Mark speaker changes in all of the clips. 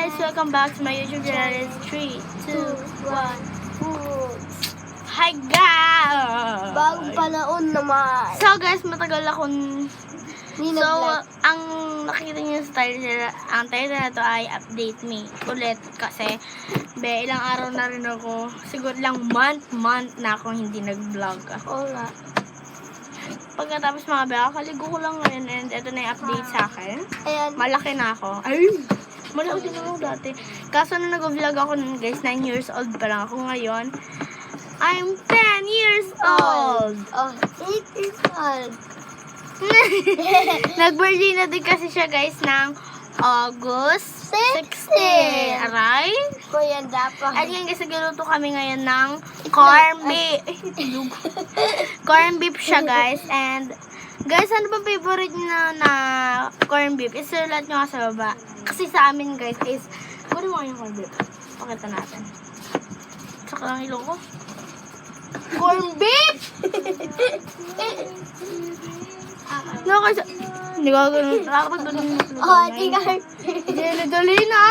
Speaker 1: guys! Welcome back to my YouTube channel. It's 3, 2, 1. Hi guys!
Speaker 2: Bagong panahon naman.
Speaker 1: So guys, matagal akong... So,
Speaker 2: Nina-vlog.
Speaker 1: ang nakita niyo sa title, ang title na to ay Update Me ulit kasi ilang araw na rin ako, siguro lang month na akong hindi nag-vlog.
Speaker 2: Oo nga.
Speaker 1: Pagkatapos mga be, kaligo ko lang ngayon and ito na yung update sa akin.
Speaker 2: Ayan.
Speaker 1: Malaki na ako. Ay! Malaki din ako dati. Kaso nung nag-vlog ako nun guys, 9 years old pa lang ako ngayon. I'm 10 years old!
Speaker 2: Oh, 8 years old.
Speaker 1: Nag-birthday na din kasi siya guys ng August 16. Aray?
Speaker 2: Kuya, dapat.
Speaker 1: At yan guys, nagluluto kami ngayon ng corn beef. Ay, itlog. Corn beef siya guys. And guys, ano ba favorite niyo na corn beef? Isulat nyo nga sa baba. Kasi sa amin guys is, kunin mo yung corn beef. Pakita natin. Saka lang ilong ko. Corn beef! No, kasi, hindi ko gano'n.
Speaker 2: Oh, di ka.
Speaker 1: Dali na!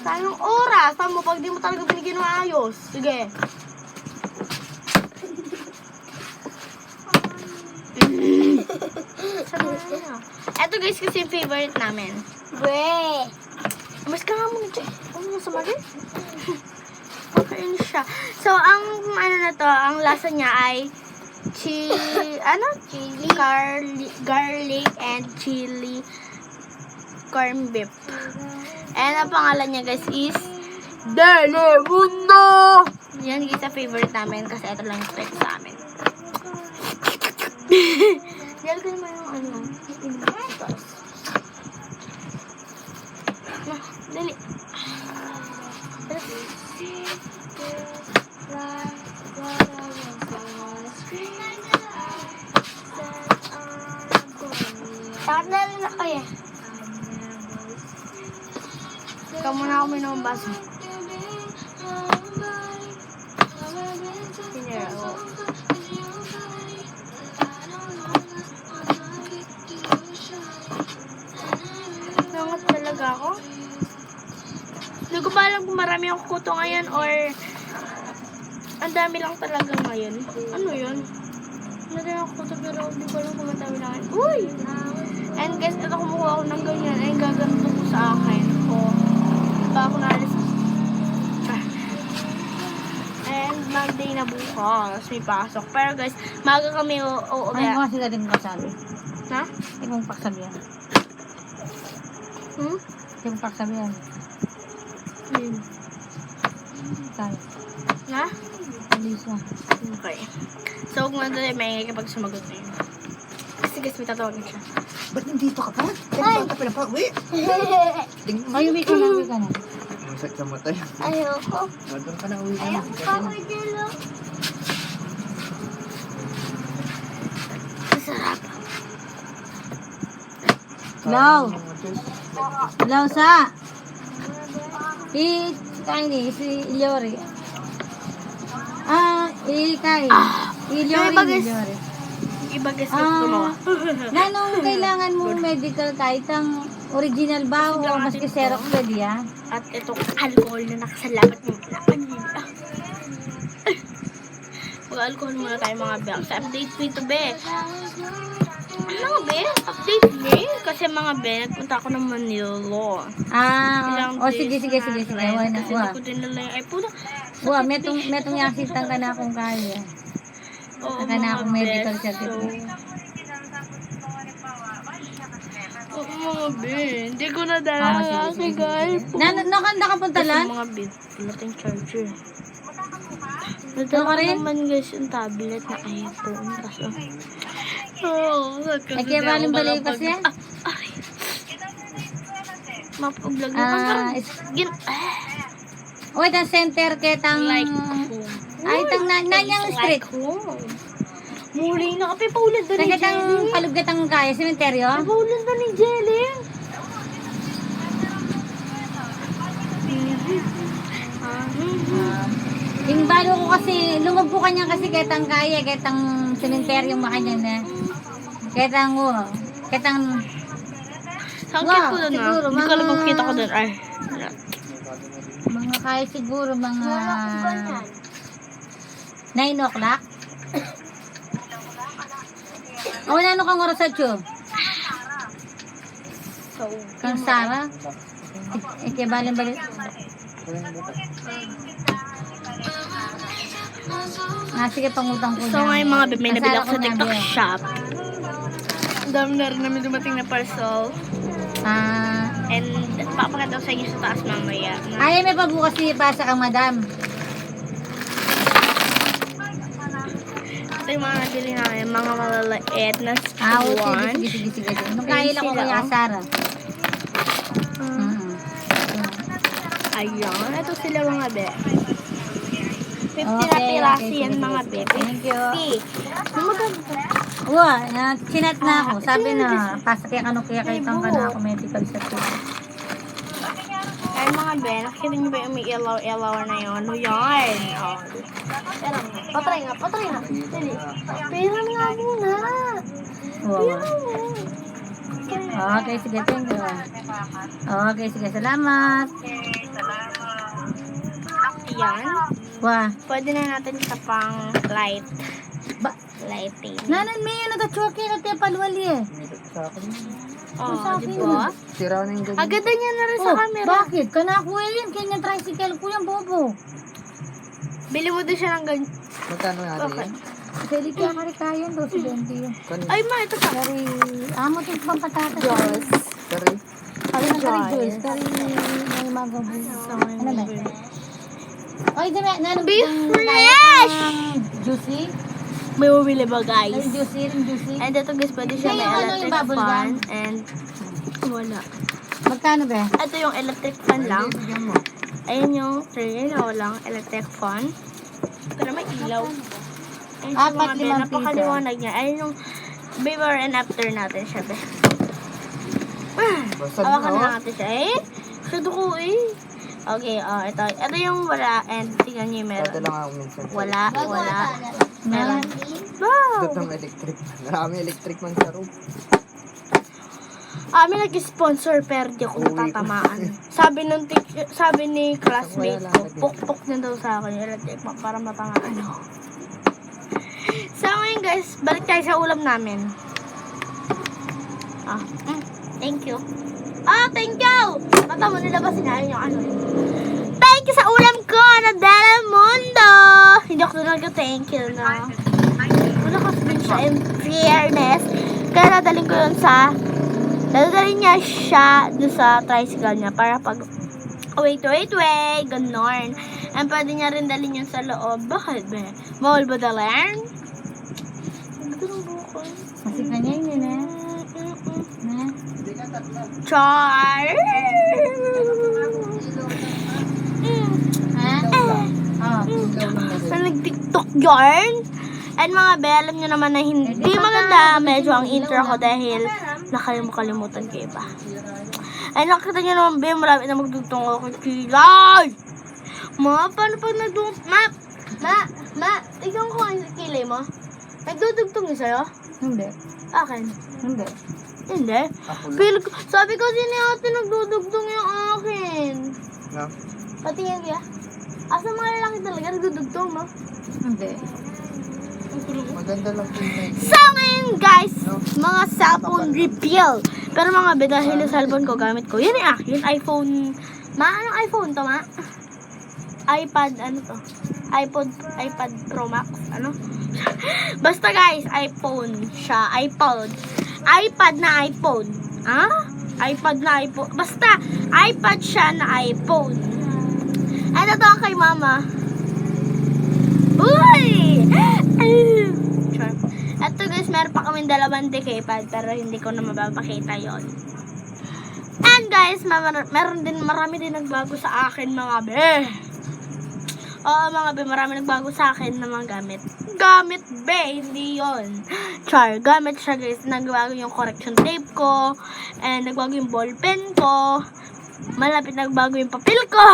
Speaker 1: Sayang oras. Tama mo, pag di mo talaga binigyan ng ayos. Sige. Eto guys, kasi yung favorite namin.
Speaker 2: Bre.
Speaker 1: Mas ka nga muna dyan. Ano mo sa mali? Okay siya. So, ang ano na to, ang lasa niya ay chili garlic and chili corn beef. And ang pangalan niya guys is Dele Mundo. Yan guys ang favorite namin kasi ito lang yung type sa amin. Dahil ko naman yung ano. Dali.
Speaker 2: Start na rin ako eh.
Speaker 1: Ikaw muna ako may ng baso. Pinira ako. Nangat talaga ako. Hindi ko pa alam kung marami akong kuto ngayon or ang dami lang talaga ngayon. Ano yun? Marami akong kuto pero hindi ko alam kung madami lang ngayon. Uy! And guys, ito kumukuha ako ng ganyan ay gaganto ko sa akin. O, ba ako naalis. And Monday na bukas, may pasok. Pero guys, maga kami uuwi.
Speaker 3: Ano kasi galing mo sabi?
Speaker 1: Ha?
Speaker 3: Ibang paksabihan. Ibang paksabihan. Tayo.
Speaker 1: Ha?
Speaker 3: Alisa.
Speaker 1: Okay. So, kung ano tayo, maingay kapag sumagot na yun. Kasi guys, may tatawagin siya.
Speaker 4: Ba't nandito ka pa? Kaya bata pa na pa, uwi.
Speaker 3: Ay, uwi ka na, uwi ka na.
Speaker 4: Masakit sa mata yan.
Speaker 2: Ayoko.
Speaker 4: Doon ka na, uwi ka na.
Speaker 2: Ayoko pa ko dilo.
Speaker 1: Masarap.
Speaker 3: Law. Law sa. Kain ni, si Ilyori. Ikay. Ilyori,
Speaker 1: Iba, guys.
Speaker 3: Ilyori.
Speaker 1: Iba guys, gumawa.
Speaker 3: Nanong kailangan mo medical kahit ang original ba o maski Xerox pwede yan?
Speaker 1: At itong alcohol na nakasalapat ng lapad. Mag-alcohol muna tayo mga be. Sa update me to be. Mga be, update me. Kasi mga be, nagpunta ako ng Manila.
Speaker 3: Sige.
Speaker 1: Kasi
Speaker 3: Wala na,
Speaker 1: hindi ko din nila yung ay puta.
Speaker 3: metong yaksitang ka na akong kaya.
Speaker 1: Oo,
Speaker 3: Saka na akong
Speaker 1: mga
Speaker 3: medical
Speaker 1: be.
Speaker 3: certificate.
Speaker 1: Oo mga be, hindi ko nadala kasi guys.
Speaker 3: Nakapunta lang?
Speaker 1: Kasi mga be, pilating charger.
Speaker 3: Ano
Speaker 1: Nadala
Speaker 3: ka
Speaker 1: ko
Speaker 3: rin?
Speaker 1: naman guys yung tablet na iPhone. Kaso,
Speaker 3: Ay, kaya baling balay kasi?
Speaker 1: Mapag-vlog mo.
Speaker 3: Wait, ang center ketang...
Speaker 1: Like home.
Speaker 3: Ay, tang nanyang street.
Speaker 1: Muli na kape, paulad ba ni
Speaker 3: Ketang
Speaker 1: Jelly?
Speaker 3: paluggatang kaya, sementeryo?
Speaker 1: Paulad ba ni Jelly?
Speaker 3: Yung balo ko kasi, lungog po kanya kasi ketang kaya, ketang sementeryo makanya na. Ketang
Speaker 1: Saan
Speaker 3: Wow,
Speaker 1: ko doon
Speaker 3: siguro,
Speaker 1: Hindi ko alam kung
Speaker 3: mga-
Speaker 1: kita ko doon. Ay.
Speaker 3: Mga kahit siguro mga
Speaker 2: Wala akong ganyan.
Speaker 3: 9 o'clock. O, ano kang oras sa tiyo?
Speaker 1: So,
Speaker 3: Kang Sara? Kaya balik. Sige, pangutang ko
Speaker 1: So ngayon mga babe, may nabili ako sa
Speaker 3: Kasara ko
Speaker 1: TikTok
Speaker 3: nga, Bea.
Speaker 1: shop. Ang dami na rin namin dumating na parcel. And papakita ko sa inyo sa taas mamaya.
Speaker 3: Ay, may pabukas si Pasa kang madam.
Speaker 1: Ito yung mga nabili namin, mga malalait na
Speaker 3: Oo,
Speaker 1: sponge.
Speaker 3: sige. Nung kaila ko
Speaker 1: Sila,
Speaker 3: kaya
Speaker 1: oh.
Speaker 3: Sara.
Speaker 1: Ayan, ito sila mga be. 50 na
Speaker 3: Okay,
Speaker 1: piraso
Speaker 3: okay,
Speaker 1: yan
Speaker 3: sige,
Speaker 1: mga
Speaker 3: sige.
Speaker 1: be.
Speaker 3: Thank you.
Speaker 1: 50. Ano maganda?
Speaker 3: Chinat na ako. Sabi na, pasakya ka kaya ka na ako medical sa tiyo.
Speaker 1: Ay mga be, nakikita niyo ba yung may ilaw na yun? Ano yan? Oh. Pero, patry nga. Dali. Pero nga muna.
Speaker 3: Wow. Okay, sige, thank you. Okay, sige, salamat.
Speaker 1: Yan.
Speaker 3: Wah.
Speaker 1: Pwede na natin sa pang light.
Speaker 3: Ba,
Speaker 1: Lighting.
Speaker 3: nanan may yun natachoke na tayo palwali eh.
Speaker 4: Sa akin.
Speaker 1: Oh,
Speaker 3: sa
Speaker 1: di
Speaker 3: akin
Speaker 1: ba?
Speaker 4: Sira na yung ganyan.
Speaker 1: Agad niya na rin sa camera.
Speaker 3: Bakit? Kana kuya yan, kanya tricycle ko yan, bobo.
Speaker 1: Bili mo din siya ng ganyan.
Speaker 4: Magkano nga
Speaker 1: Okay.
Speaker 4: yan?
Speaker 3: Pwede kaya karikayan, 220 yun.
Speaker 4: Kani?
Speaker 1: Ay ma, ito sa
Speaker 3: Kari, amo yung pang patatas.
Speaker 1: Diyos.
Speaker 4: Kari?
Speaker 3: Kari ng kari
Speaker 1: Joyce.
Speaker 3: Joyce, kari may magabu. Ano ba? Oy, dami, nanon
Speaker 1: Be
Speaker 3: yung
Speaker 1: fresh!
Speaker 3: juicy?
Speaker 1: May bumili ba guys?
Speaker 3: Yung juicy.
Speaker 1: And ito guys, pwede siya
Speaker 3: Hindi,
Speaker 1: may
Speaker 3: yung ano,
Speaker 1: electric
Speaker 3: yung bubble
Speaker 1: fan.
Speaker 3: gum.
Speaker 1: And wala.
Speaker 3: Magkano ba?
Speaker 1: Ito yung electric fan lang.
Speaker 4: Hindi, bigyan mo.
Speaker 1: Ayun yung tray na walang electric fan. Pero may ilaw. Ayun siya
Speaker 3: Apat,
Speaker 1: mga be,
Speaker 3: limang
Speaker 1: napakaliwanag niya. Ayun yung before and after natin siya be.
Speaker 4: Basag
Speaker 1: Awakan
Speaker 4: na,
Speaker 1: na
Speaker 4: oh.
Speaker 1: natin siya eh. Sudo ko eh. Okay, ito. Ito yung wala. And tingnan niyo yung
Speaker 4: Dati
Speaker 1: meron.
Speaker 4: lang ako minsan.
Speaker 1: Wala.
Speaker 3: Meron.
Speaker 1: Wow!
Speaker 4: Dito ng electric man. Marami electric man sa room.
Speaker 1: May nag-sponsor pero di ako
Speaker 4: Uwi ko.
Speaker 1: natatamaan. Sabi ni classmate ko, pukpok na daw sa akin yung electric fan para matangaan ako. So ngayon guys, balik tayo sa ulam namin. Thank you. Thank you! Mata mo nilabasin na yung ano yun. Thank you sa ulam ko na Del Mundo! Hindi ako nag-thank you na. Wala kasi din siya in fairness. Kaya dadalhin niya siya doon sa tricycle niya para pag wait, ganon. And pwede niya rin dalhin yun sa loob. Bakit ba? Bawal ba dalhin? Ganun buko.
Speaker 3: Kasi kanya yun eh. Na?
Speaker 1: Char!
Speaker 3: Ha? Oh.
Speaker 1: Na nag-tiktok yarn. And mga be, alam nyo naman na hindi maganda medyo ang intro ko dahil nakalimutan ko iba. Ay, nakita nyo naman be, marami na magdugtong ako kay Kilay! Paano pag nagdugtong? Tignan ko ang kilay mo. Nagdudugtong niya sa'yo?
Speaker 3: Hindi.
Speaker 1: Akin?
Speaker 3: Hindi.
Speaker 1: Hindi.
Speaker 4: Ako lang.
Speaker 1: Feel ko, sabi ko ni ate nagdudugtong yung akin.
Speaker 4: No?
Speaker 1: Patingin kaya? Asa mga lalaki talaga nagdudugtong, no?
Speaker 3: Hindi.
Speaker 4: Maganda lang po yung
Speaker 1: So ngayon guys, mga cellphone reveal. Pero mga be, dahil yung cellphone ko gamit ko, yan yung akin, iPhone. Anong iPhone to, iPad, ano to? iPad Pro Max, ano? Basta guys, iPhone siya, iPad na iPhone. iPad na iPhone. Basta, iPad siya na iPhone. Ano to kay mama? Uy! Sure. Ito guys, meron pa kaming 2 decapad pero hindi ko na mapapakita yon. And guys, marami din nagbago sa akin mga be. Oo mga be, marami nagbago sa akin na mga gamit. Gamit be, hindi yon. Char, gamit siya guys. Nagbago yung correction tape ko. And nagbago yung ballpen ko. Malapit nagbago yung papel ko.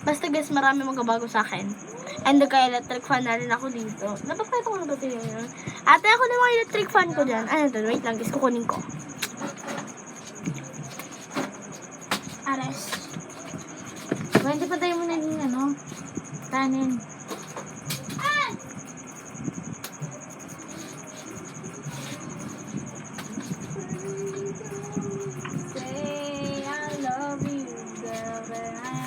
Speaker 1: Basta guys, marami magbago sa akin. And nagka-electric fan na rin ako dito. Napapakita ko na ba ito yun? Ate, ako na mga electric fan ko dyan. Ano to? Wait lang guys, kukunin ko. Ares.
Speaker 3: Pwede pa tayo muna yung ano, kanin.
Speaker 1: Say I love you, girl, but I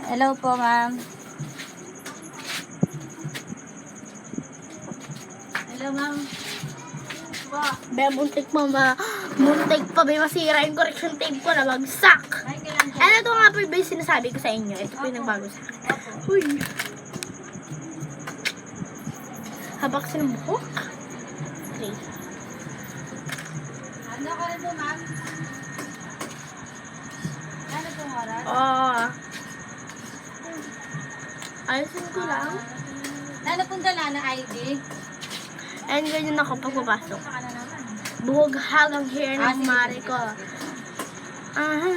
Speaker 3: Hello po, ma'am. Hello, ma'am.
Speaker 1: Be, muntik pa, be, masira yung correction tape ko na bagsak.
Speaker 3: Ay, kailan po?
Speaker 1: Ano to nga po yung sinasabi ko sa inyo? Ito po yung nagbago sa akin. Uy. Habak sa ng buhok. Okay.
Speaker 3: Ano ka rin po, ma'am? Ano po oras?
Speaker 1: Ayusin ko lang.
Speaker 3: Ano pong dala na ID?
Speaker 1: And ganyan ako pagpapasok.
Speaker 3: Saka na naman.
Speaker 1: Buhog hagang hair
Speaker 3: Ah,
Speaker 1: ng
Speaker 3: sige,
Speaker 1: mari
Speaker 3: sige.
Speaker 1: ko.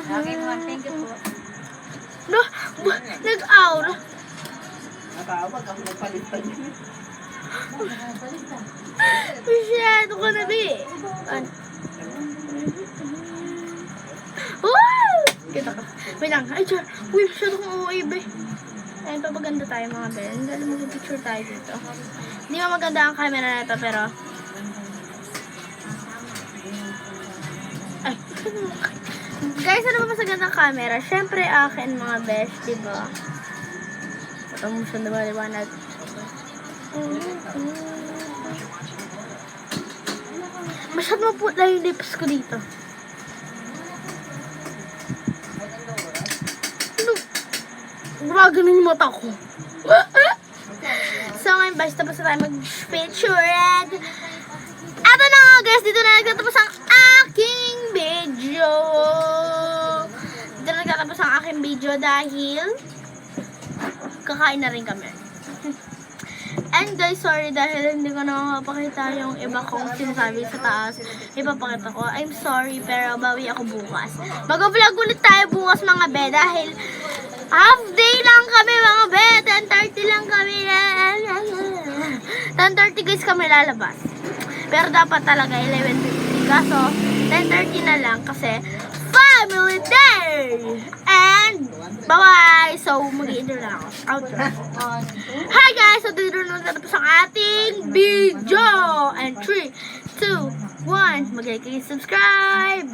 Speaker 3: Okay, ma'am. Thank you po.
Speaker 1: No, nag-aura.
Speaker 4: Natawag ako magpalitan yun.
Speaker 1: Masyado ka na, be. Woo! Kita ka. Wait lang. Ay, Char. Uy, masyado kong uuwi, be. Ayun, papaganda tayo, mga be. Dahil mag-picture tayo dito. Hindi nga maganda ang camera na ito, pero... Ay, guys, ano ba mas magandang camera? Siyempre, akin, mga besh, diba? Ito mo siya, diba, masyado maputla yung lips ko dito. Ano? Gumagano yung mata ko. So ngayon, guys, tapos na tayo mag-picture. Ito na nga, guys, dito na nagtatapos ang aking video. Dito na nagtatapos ang aking video dahil kakain na rin kami. And guys, sorry dahil hindi ko na mapakita yung iba kong sinasabi sa taas. Ipapakita ko. I'm sorry, pero bawi ako bukas. Mag-vlog ulit tayo bukas, mga be, dahil half day lang kami, mga be. 10:30 lang kami. 10:30 guys kami lalabas. Pero dapat talaga 11:50. Kaso, 10:30 na lang kasi family day! And, bye-bye! So, mag-i-intro na ako. Outro. Hi guys! So, dito na natapos ang ating video! And 3, 2, 1, mag-like, subscribe!